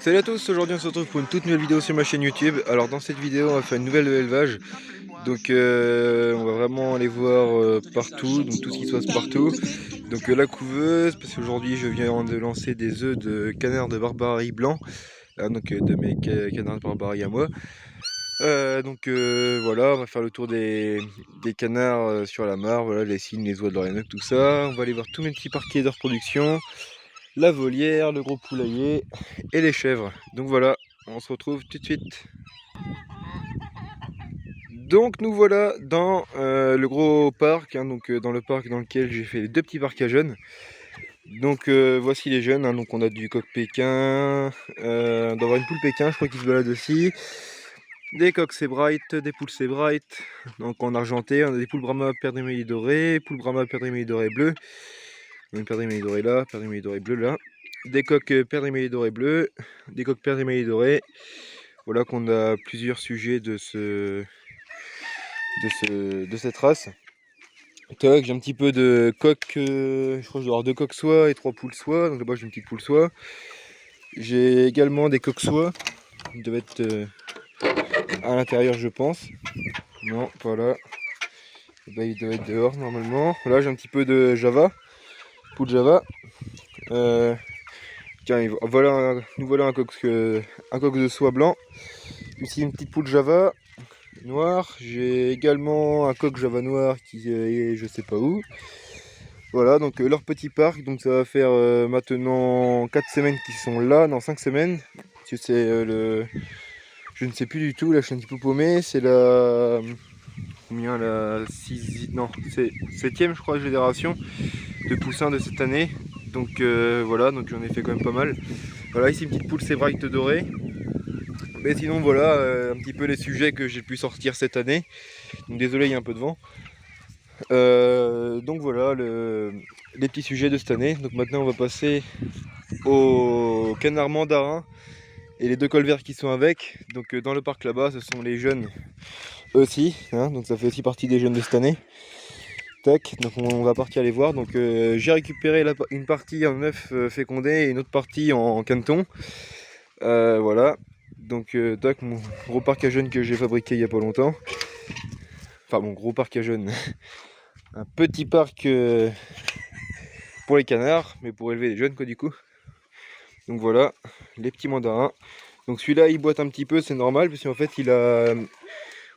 Salut à tous, aujourd'hui on se retrouve pour une toute nouvelle vidéo sur ma chaîne YouTube. Alors dans cette vidéo on va faire une nouvelle de l'élevage. Donc on va vraiment aller voir partout, donc tout ce qui se passe partout. Donc la couveuse, parce qu'aujourd'hui je viens de lancer des œufs de canards de Barbarie blanc. Donc de mes canards de Barbarie à moi. Voilà, on va faire le tour des canards sur la mare, voilà, les cygnes, les oies de l'Orénoque, tout ça. On va aller voir tous mes petits parquets de reproduction, la volière, le gros poulailler et les chèvres. Donc voilà, on se retrouve tout de suite. Donc nous voilà dans le gros parc, hein, dans le parc dans lequel j'ai fait les deux petits parcs à jeunes. Donc voici les jeunes, hein, donc on a du coq pékin, on doit avoir une poule pékin, je crois qu'il se balade aussi. Des coqs Sebright, des poules Sebright, donc en argenté, on a des poules Brahma perdrix doré, poules Brahma perdrix doré bleu, une perdrix doré là, perdrix doré bleu là, des coqs perdrix doré bleu, des coqs perdrix doré. Voilà qu'on a plusieurs sujets de cette race. Tac, j'ai un petit peu de coq, je crois que je dois avoir 2 coqs soie et 3 poules soie, donc là-bas j'ai une petite poule soie. J'ai également des coqs soie, ils doivent être à l'intérieur je pense. Non, pas là. Bah, ils doivent être dehors normalement. Là j'ai un petit peu de Java, poule Java. Tiens, voilà, nous voilà un coq de soie blanc. Ici une petite poule Java noire. J'ai également un coq Java noir qui est je sais pas où. Voilà, donc leur petit parc, donc ça va faire maintenant 4 semaines qu'ils sont là, non 5 semaines. Parce que c'est le... Je ne sais plus du tout, là je suis un petit peu paumé, c'est la... Combien la 6... Non, c'est 7ème je crois génération de poussins de cette année. Donc voilà, donc j'en ai fait quand même pas mal. Voilà, ici une petite poule Sebright dorée. Mais sinon voilà, un petit peu les sujets que j'ai pu sortir cette année. Donc désolé, il y a un peu de vent. Donc voilà les petits sujets de cette année. Donc maintenant on va passer au canard mandarin et les 2 colverts qui sont avec. Donc dans le parc là-bas ce sont les jeunes aussi, hein, donc ça fait aussi partie des jeunes de cette année. Tac, donc on va partir les voir. Donc j'ai récupéré une partie en œuf fécondé et une autre partie en caneton. Voilà, donc tac, mon gros parc à jeunes que j'ai fabriqué il n'y a pas longtemps. Enfin mon gros parc à jeunes. Un petit parc pour les canards, mais pour élever les jeunes quoi du coup. Donc voilà, les petits mandarins. Donc celui-là il boite un petit peu, c'est normal, parce qu'en fait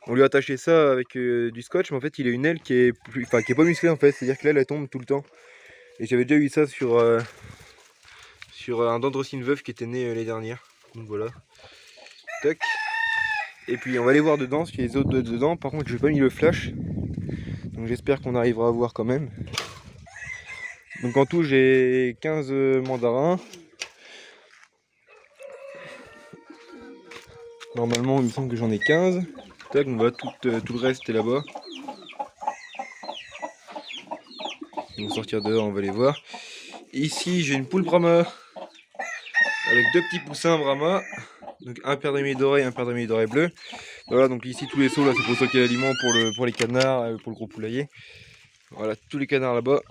on lui a attaché ça avec du scotch, mais en fait il a une aile qui est qui est pas musclée en fait, c'est-à-dire que l'aile elle tombe tout le temps. Et j'avais déjà eu ça sur un dendrocine veuve qui était né l'année dernière. Donc voilà. Tac. Et puis on va aller voir dedans, parce qu'il y a les autres dedans. Par contre j'ai pas mis le flash. Donc j'espère qu'on arrivera à voir quand même. Donc en tout j'ai 15 mandarins. Normalement il me semble que j'en ai 15. Tac, on va tout le reste est là-bas. Ils vont sortir dehors, on va les voir. Ici j'ai une poule Brahma avec 2 petits poussins Brahma. Donc un paire d'émiers doré et un paire d'émiers doré bleu. Voilà, donc ici tous les seaux là c'est pour stocker l'aliment pour les canards, pour le gros poulailler. Voilà, tous les canards là-bas.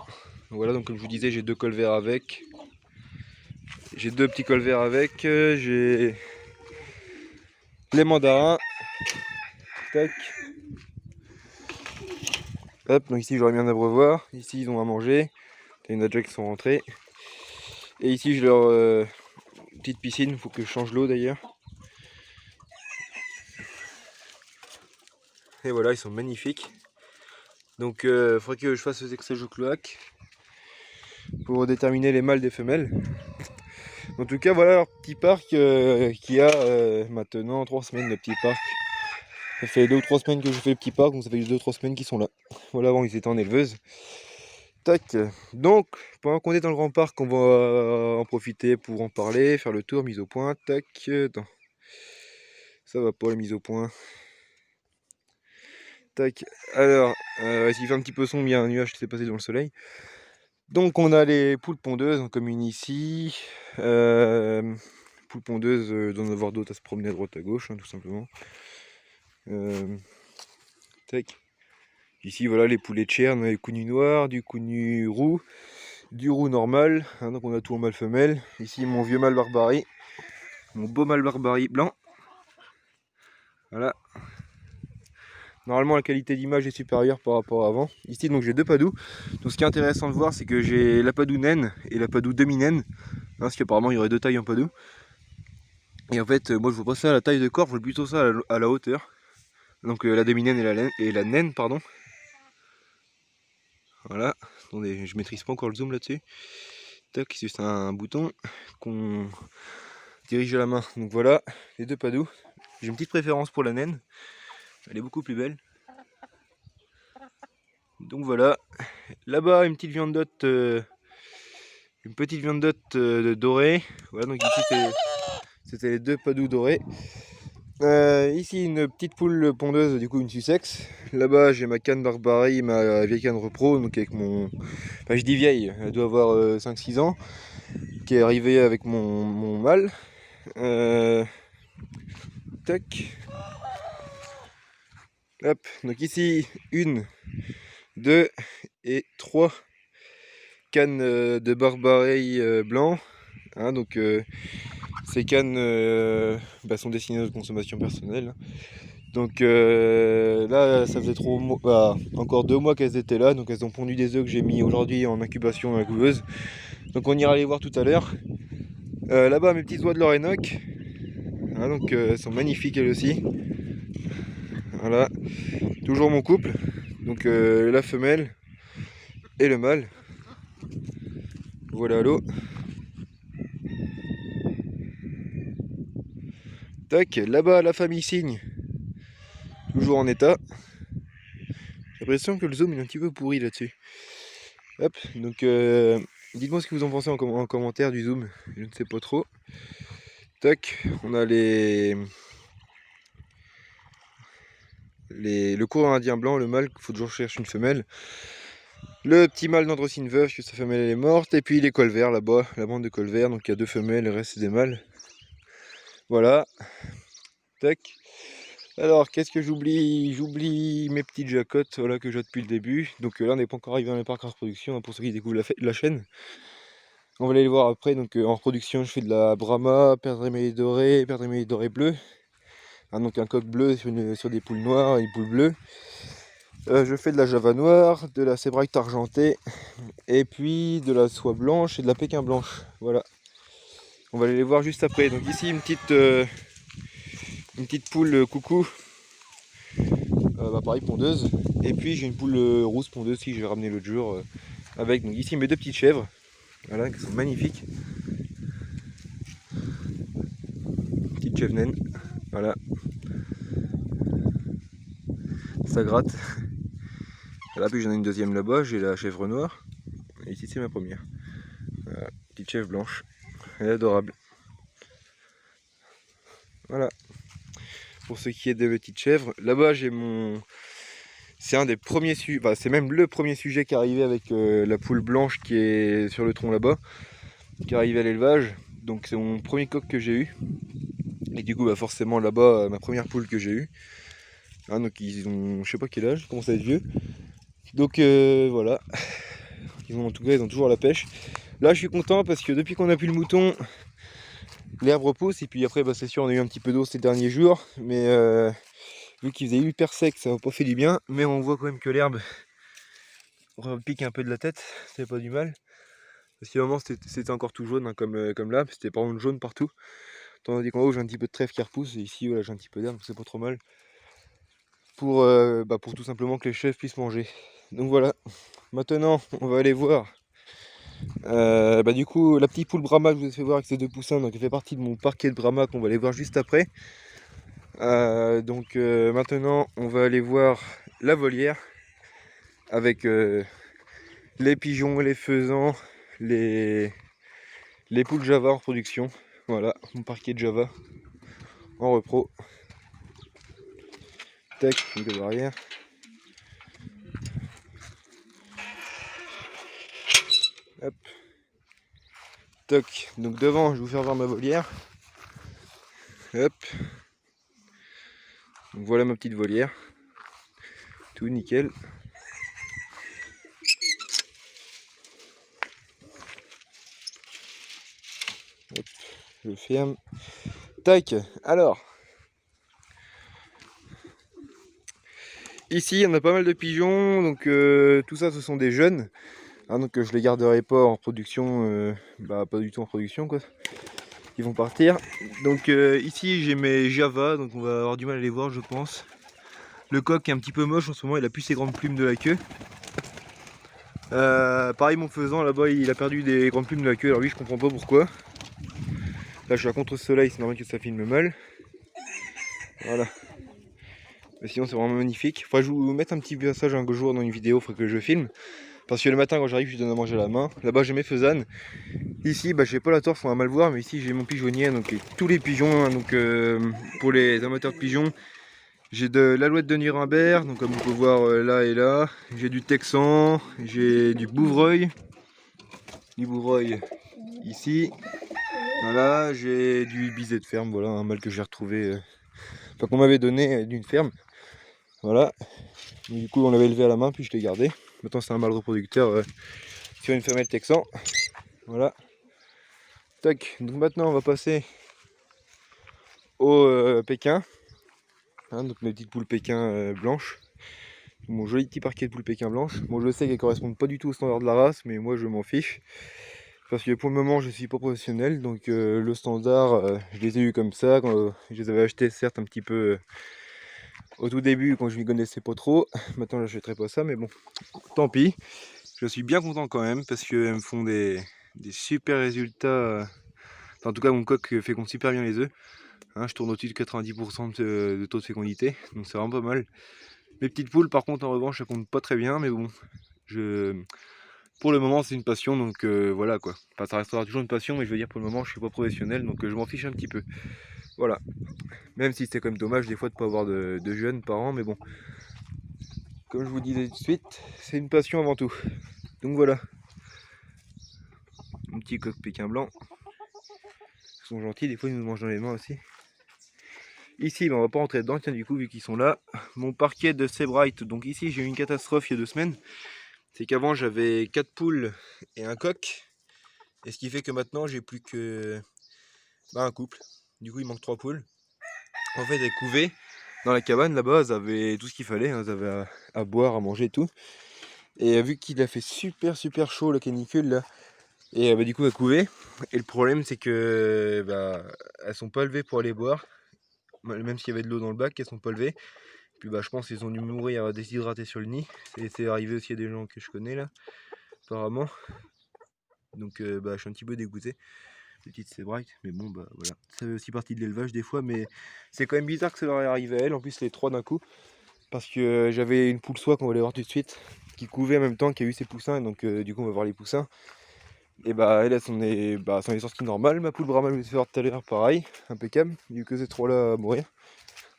Voilà, donc comme je vous disais, j'ai 2 colverts avec. J'ai 2 petits colverts avec. J'ai les mandarins. Tac. Hop, donc ici j'aurais mis un abreuvoir. Ici ils ont à manger. Il y en a déjà qui sont rentrés. Et ici je leur petite piscine, il faut que je change l'eau d'ailleurs. Et voilà, ils sont magnifiques. Donc il faudrait que je fasse ce sexage au cloaque pour déterminer les mâles des femelles. En tout cas, voilà leur petit parc qui a maintenant 3 semaines de petit parc. Ça fait 2 ou 3 semaines que je fais le petit parc, donc ça fait juste 2 ou 3 semaines qu'ils sont là. Voilà, avant ils étaient en éleveuse. Tac. Donc, pendant qu'on est dans le grand parc, on va en profiter pour en parler, faire le tour, mise au point. Tac. Attends. Ça va pas la mise au point. Tac. Alors, s'il fait un petit peu sombre, il y a un nuage qui s'est passé dans le soleil. Donc on a les poules pondeuses, comme une ici. Poules pondeuses, d'en avoir d'autres à se promener à droite à gauche, hein, tout simplement. Tac. Ici voilà les poulets de chair, on a les cou noirs, du cou roux du roux normal, hein, donc on a tout en mâle femelle. Ici mon vieux mâle Barbarie, mon beau mâle Barbarie blanc. Voilà. Normalement la qualité d'image est supérieure par rapport à avant. Ici donc j'ai deux padous. Donc ce qui est intéressant de voir, c'est que j'ai la padou naine et la padou demi-naine. Hein, parce qu'apparemment il y aurait deux tailles en padou. Et en fait moi je veux pas ça à la taille de corps, je veux plutôt ça à la hauteur. Donc la demi-naine et la naine, pardon. Voilà. Attendez, je maîtrise pas encore le zoom là-dessus. Tac, c'est juste un bouton qu'on dirige à la main. Donc voilà, les deux padous. J'ai une petite préférence pour la naine. Elle est beaucoup plus belle. Donc voilà. Là-bas, une petite viandotte, dorée. Voilà, donc ici c'était les deux padous dorés. Ici une petite poule pondeuse, du coup une Sussex. Là-bas j'ai ma canne Barbarie, ma vieille canne repro, donc avec mon... Enfin je dis vieille, elle doit avoir 5-6 ans, qui est arrivée avec mon mâle. Tac. Hop, donc ici 1, 2 et 3 cannes de Barbarie blanc. Hein, donc ces cannes sont destinées aux consommations personnelles. Donc là, ça faisait encore 2 mois qu'elles étaient là, donc elles ont pondu des œufs que j'ai mis aujourd'hui en incubation dans la couveuse. Donc on ira les voir tout à l'heure. Là-bas, mes petites oies de l'Orénoque, hein, donc elles sont magnifiques elles aussi. Voilà, toujours mon couple, donc la femelle et le mâle. Voilà l'eau. Tac, là-bas la famille cygne, toujours en état. J'ai l'impression que le zoom est un petit peu pourri là-dessus. Hop, donc dites-moi ce que vous en pensez en commentaire du zoom, je ne sais pas trop. Tac, on a le courant indien blanc, le mâle, il faut toujours chercher une femelle. Le petit mâle d'Androcine veuve, que sa femelle elle est morte. Et puis les colverts là-bas, la bande de colverts, donc il y a 2 femelles, le reste c'est des mâles. Voilà. Tac. Alors, qu'est-ce que j'oublie? J'oublie mes petites jacottes, voilà, que j'ai depuis le début. Donc là, on n'est pas encore arrivé dans les parcs en reproduction, hein, pour ceux qui découvrent la chaîne. On va aller les voir après. Donc en reproduction, je fais de la Brahma, perdre émaillé doré, perdre émaillé doré bleu. Hein, donc un coq bleu sur des poules noires et une poule bleue. Je fais de la Java noire, de la Sébraïte argentée, et puis de la soie blanche et de la Pékin blanche. Voilà. On va aller les voir juste après. Donc ici une petite poule coucou, pareil pondeuse. Et puis j'ai une poule rousse pondeuse que je vais ramener l'autre jour avec. Donc ici mes 2 petites chèvres, voilà, qui sont magnifiques. Petite chèvre naine, voilà. Ça gratte. Voilà, puis j'en ai une deuxième là-bas, j'ai la chèvre noire. Et ici c'est ma première. Voilà, petite chèvre blanche. Elle est adorable. Voilà. Pour ce qui est des petites chèvres. Là-bas j'ai mon... C'est un des premiers sujets, enfin, c'est même le premier sujet qui est arrivé avec la poule blanche qui est sur le tronc là-bas, qui est arrivé à l'élevage. Donc c'est mon premier coq que j'ai eu. Et du coup forcément là-bas ma première poule que j'ai eue. Hein, donc ils ont, je sais pas quel âge, ils commencent à être vieux. Donc voilà. En tout cas ils ont toujours la pêche. Là je suis content parce que depuis qu'on a plus le mouton, l'herbe repousse. Et puis après c'est sûr on a eu un petit peu d'eau ces derniers jours. Mais vu qu'il faisait hyper sec, ça m'a pas fait du bien. Mais on voit quand même que l'herbe pique un peu de la tête, c'est pas du mal. Parce qu'à un moment c'était encore tout jaune, hein, comme là, c'était par contre jaune partout. Tandis qu'en haut j'ai un petit peu de trèfle qui repousse, et ici voilà, j'ai un petit peu d'herbe, donc c'est pas trop mal. Pour tout simplement que les chèvres puissent manger. Donc voilà, maintenant on va aller voir. Du coup la petite poule Brahma que je vous ai fait voir avec ses 2 poussins, donc elle fait partie de mon parquet de Brahma qu'on va aller voir juste après. Maintenant on va aller voir la volière avec les pigeons, les faisans, les poules Java en reproduction. Voilà, mon parquet de Java en repro. Tac, de barrière. Hop. Toc. Donc devant, je vais vous faire voir ma volière. Hop. Donc voilà ma petite volière. Tout nickel. je ferme. Tac, alors. Ici, on a pas mal de pigeons, donc tout ça, ce sont des jeunes. Hein, donc je les garderai pas en production, pas du tout en production, quoi. Ils vont partir. Donc ici, j'ai mes Java, donc on va avoir du mal à les voir, je pense. Le coq est un petit peu moche en ce moment, il a plus ses grandes plumes de la queue. Pareil, mon faisan là-bas, il a perdu des grandes plumes de la queue, alors lui, je comprends pas pourquoi. Là, je suis à contre-soleil, c'est normal que ça filme mal. Voilà. Mais sinon, c'est vraiment magnifique. Faudrait que je vous mette un petit passage un jour dans une vidéo, faudrait que je filme. Parce que le matin, quand j'arrive, je lui donne à manger à la main. Là-bas, j'ai mes faisanes. Ici, j'ai pas la torche, faut mal voir, mais ici, j'ai mon pigeonnier, donc tous les pigeons. Hein, donc, pour les amateurs de pigeons, j'ai de l'alouette de Nuremberg, donc comme on peut voir là et là. J'ai du texan, j'ai du bouvreuil. Du bouvreuil ici. Voilà, j'ai du biset de ferme, voilà, un mâle que j'ai retrouvé, qu'on m'avait donné d'une ferme. Voilà, et du coup on l'avait élevé à la main, puis je l'ai gardé. Maintenant c'est un mâle reproducteur sur une femelle texan. Voilà. Tac, donc maintenant on va passer au Pékin. Hein, donc mes petites poules Pékin blanches. Mon joli petit parquet de poules Pékin blanches. Bon, je sais qu'elles ne correspondent pas du tout au standard de la race, mais moi je m'en fiche. Parce que pour le moment je suis pas professionnel, donc le standard, je les ai eu comme ça. Quand, je les avais achetés certes un petit peu au tout début quand je m'y connaissais pas trop. Maintenant j'achèterai pas ça, mais bon, tant pis. Je suis bien content quand même parce qu'elles me font des super résultats. Enfin, en tout cas mon coq féconde super bien les œufs. Hein, je tourne au-dessus de 90% de taux de fécondité, donc c'est vraiment pas mal. Mes petites poules par contre en revanche elles comptent pas très bien, mais bon, pour le moment c'est une passion, donc voilà quoi. Enfin, ça restera toujours une passion, mais je veux dire pour le moment je suis pas professionnel, donc je m'en fiche un petit peu. Voilà. Même si c'est quand même dommage des fois de ne pas avoir de jeunes parents, mais bon. Comme je vous disais tout de suite, c'est une passion avant tout. Donc voilà. Mon petit coq pékin blanc. Ils sont gentils, des fois ils nous mangent dans les mains aussi. Ici, on va pas rentrer dedans, tiens, du coup, vu qu'ils sont là. Mon parquet de Sebright. Donc ici, j'ai eu une catastrophe il y a 2 semaines. C'est qu'avant, j'avais 4 poules et un coq. Et ce qui fait que maintenant, j'ai plus que un couple. Du coup, il manque 3 poules. En fait, elles couvaient dans la cabane là-bas, elles avaient tout ce qu'il fallait. Hein, elles avaient à boire, à manger et tout. Et vu qu'il a fait super chaud la canicule là, et du coup elles couvaient. Et le problème c'est que elles sont pas levées pour aller boire. Même s'il y avait de l'eau dans le bac, elles sont pas levées. Puis je pense qu'ils ont dû mourir déshydratés sur le nid. C'est arrivé aussi à des gens que je connais là, apparemment. Donc je suis un petit peu dégoûté. Petite Sebright, mais bon voilà. Ça fait aussi partie de l'élevage des fois, mais c'est quand même bizarre que ça leur est arrivé à elle. En plus les 3 d'un coup. Parce que j'avais une poule soie qu'on va aller voir tout de suite, qui couvait en même temps, qui a eu ses poussins, donc du coup on va voir les poussins. Et elle s'en est sortie normale. Ma poule Brahma, je me suis fait voir tout à l'heure, pareil, impeccable, vu que ces 3 là à mourir.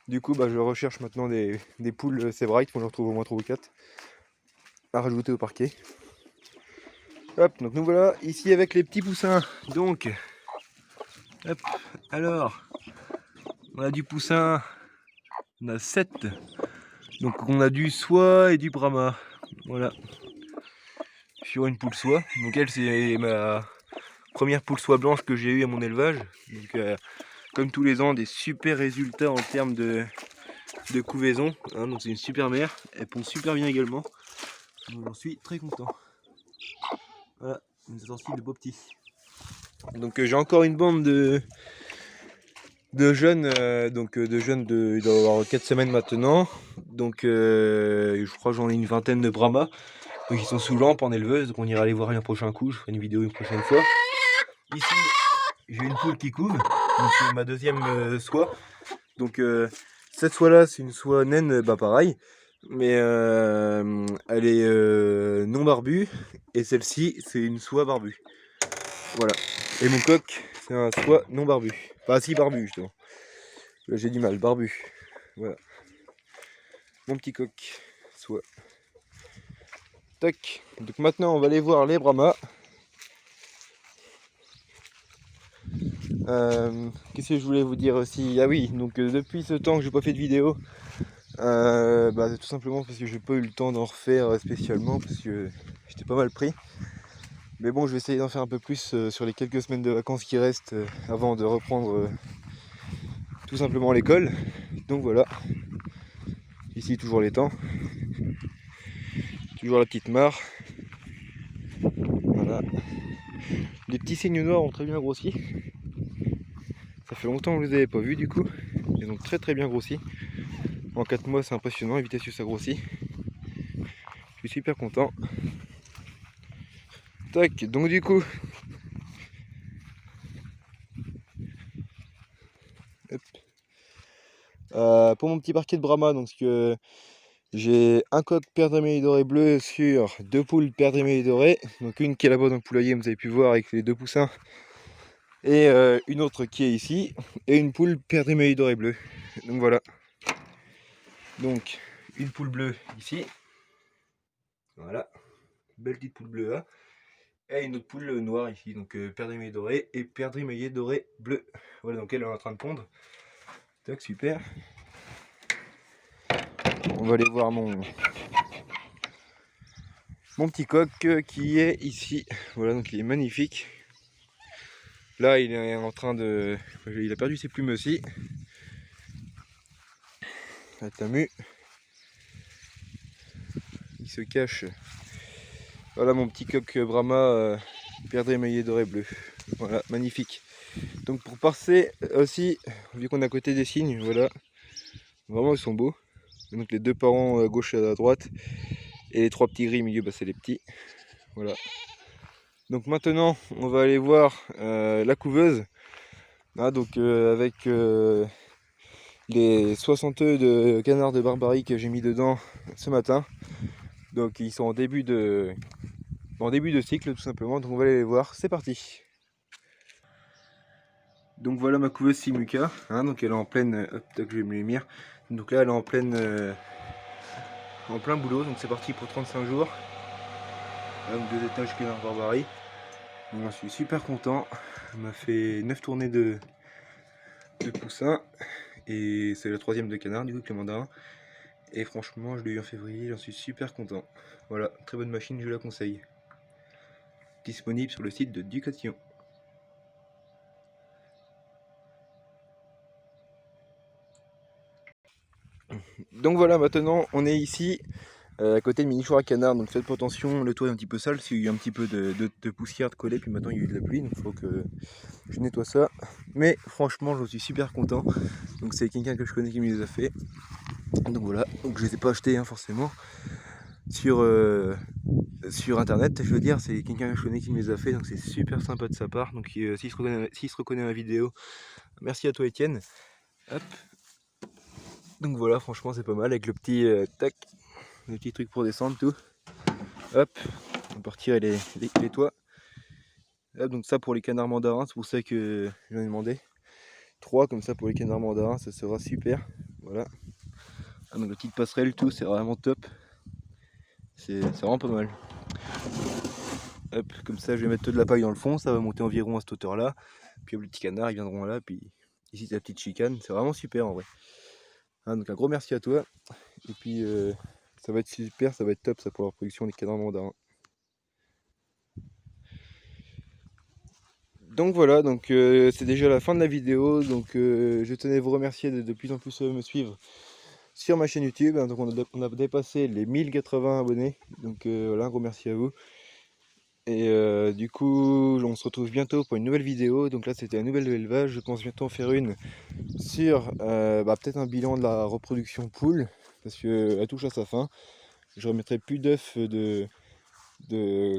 Du coup je recherche maintenant des poules Sebright, qu'on en retrouve au moins 3 ou 4 à rajouter au parquet. Hop, donc nous voilà ici avec les petits poussins. Donc, hop, alors, on a du poussin, on a 7. Donc on a du soie et du Brahma. Voilà. Sur une poule soie. Donc elle c'est ma première poule soie blanche que j'ai eue à mon élevage. Donc comme tous les ans des super résultats en termes de couvaison. Hein, donc c'est une super mère. Elle pond super bien également. Donc j'en suis très content. Voilà, une sortie de beaux petits. Donc j'ai encore une bande de jeunes, il doit y avoir 4 semaines maintenant. Donc je crois que j'en ai une vingtaine de Brahma. Donc ils sont sous lampe en éleveuse, donc on ira les voir un prochain coup, je ferai une vidéo une prochaine fois. Ici, j'ai une poule qui couve, donc c'est ma deuxième soie. Donc cette soie là, c'est une soie naine, pareil, mais elle est non barbue, et celle-ci, c'est une soie barbue. Voilà. Et mon coq, c'est un soie non barbu. Enfin si barbu justement. J'ai du mal, barbu. Voilà. Mon petit coq, soie. Tac. Donc maintenant on va aller voir les Brahmas. Qu'est-ce que je voulais vous dire aussi? Ah oui, donc depuis ce temps que j'ai pas fait de vidéo, c'est tout simplement parce que j'ai pas eu le temps d'en refaire spécialement, parce que j'étais pas mal pris. Mais bon, je vais essayer d'en faire un peu plus sur les quelques semaines de vacances qui restent avant de reprendre tout simplement l'école. Donc voilà, ici toujours les temps, toujours la petite mare. Voilà. Les petits cygnes noirs ont très bien grossi. Ça fait longtemps que je les avais pas vus du coup. Ils ont très bien grossi. En 4 mois c'est impressionnant, la vitesse que ça grossit. Je suis super content. Tac, donc du coup, pour mon petit parquet de Brahma, donc j'ai un coq perdrix doré bleu sur 2 poules perdrix dorées. Donc une qui est là-bas dans le poulailler, vous avez pu voir avec les 2 poussins. Et une autre qui est ici. Et une poule perdrix doré bleu. Donc voilà. Donc une poule bleue ici. Voilà. Belle petite poule bleue là. Et une autre poule noire ici. Donc perdrix doré et perdrix doré bleu. Voilà, donc elle est en train de pondre. Tac, super. On va aller voir mon petit coq qui est ici. Voilà, donc il est magnifique. Là, il est en train de... Il a perdu ses plumes aussi. La tamu. Il se cache. Voilà mon petit coq Brahma perdrix doré bleu. Voilà, magnifique. Donc pour passer aussi, vu qu'on est à côté des cygnes, voilà. Vraiment, ils sont beaux. Donc les 2 parents à gauche et à droite. Et les 3 petits gris au milieu, bah, c'est les petits. Voilà. Donc maintenant, on va aller voir la couveuse. Ah, donc avec les 60 œufs de canard de Barbarie que j'ai mis dedans ce matin. Donc ils sont en début de cycle tout simplement. Donc on va aller les voir. C'est parti. Donc voilà ma couveuse Simuka. Hein, donc elle est en pleine... Hop, tac, je vais me lumière. Donc là elle est en plein boulot. Donc c'est parti pour 35 jours. Là, donc 2 étages canard Barbarie. Donc j'en suis super content. Elle m'a fait 9 tournées de poussins. Et c'est le 3e de canard du coup, Clément Darin. Et franchement, je l'ai eu en février, j'en suis super content. Voilà, très bonne machine, je la conseille. Disponible sur le site de Ducation. Donc voilà, maintenant on est ici, à côté de Minichoir à canard. Donc faites attention, le toit est un petit peu sale, s'il y a eu un petit peu de poussière de collée, puis maintenant il y a eu de la pluie, donc il faut que je nettoie ça. Mais franchement, j'en suis super content. Donc c'est quelqu'un que je connais qui me les a fait. Donc voilà, donc je les ai pas achetés hein, forcément. Sur internet, je veux dire, c'est quelqu'un que je connais qui me les a fait, donc c'est super sympa de sa part. Donc s'il se reconnaît dans la vidéo, merci à toi Étienne. Hop. Donc voilà, franchement c'est pas mal avec le petit tac, le petit truc pour descendre tout. Hop, on peut retirer les toits. Hop, donc ça pour les canards mandarins, c'est pour ça que j'en ai demandé. 3 comme ça pour les canards mandarins, ça sera super. Voilà. Ah, donc la petite passerelle, tout, c'est vraiment top. C'est vraiment pas mal. Hop, comme ça je vais mettre de la paille dans le fond, ça va monter environ à cette hauteur là. Puis les petits canards ils viendront là, puis ici c'est la petite chicane, c'est vraiment super en vrai. Hein, donc un gros merci à toi. Et puis ça va être super, ça va être top ça pour la reproduction des canards mandarins. Donc voilà, donc c'est déjà la fin de la vidéo. Donc je tenais à vous remercier de plus en plus me suivre sur ma chaîne YouTube. Hein, donc on a dépassé les 1080 abonnés. Donc voilà, un gros merci à vous. Et du coup, on se retrouve bientôt pour une nouvelle vidéo. Donc là, c'était un nouvel élevage. Je pense bientôt en faire une sur peut-être un bilan de la reproduction poule, parce qu'elle touche à sa fin. Je remettrai plus d'œufs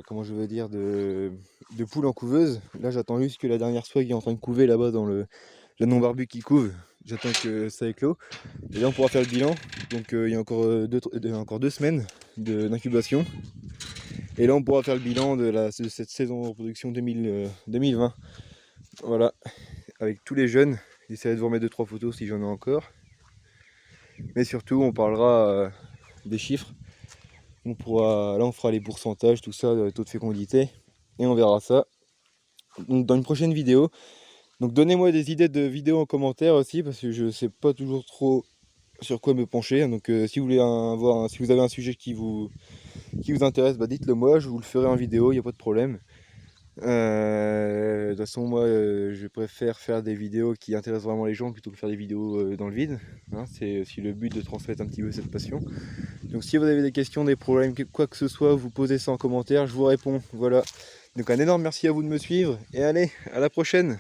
comment je veux dire, de poules en couveuse. Là, j'attends juste que la dernière soie qui est en train de couver là-bas dans le non barbu qui couve. J'attends que ça éclot. Et là, on pourra faire le bilan. Donc, il y a encore 2 semaines d'incubation. Et là, on pourra faire le bilan de cette saison de reproduction 2020. Voilà, avec tous les jeunes. J'essaierai de vous remettre 2-3 photos si j'en ai encore. Mais surtout, on parlera des chiffres. Là, on fera les pourcentages, tout ça, le taux de fécondité. Et on verra ça donc, dans une prochaine vidéo. Donc, donnez-moi des idées de vidéos en commentaire aussi, parce que je ne sais pas toujours trop sur quoi me pencher. Donc, si vous voulez si vous avez un sujet qui vous intéresse, dites-le moi, je vous le ferai en vidéo, il n'y a pas de problème. De toute façon, moi, je préfère faire des vidéos qui intéressent vraiment les gens plutôt que faire des vidéos dans le vide. Hein, c'est aussi le but de transmettre un petit peu cette passion. Donc si vous avez des questions, des problèmes, quoi que ce soit, vous posez ça en commentaire, je vous réponds. Voilà. Donc un énorme merci à vous de me suivre et allez, à la prochaine!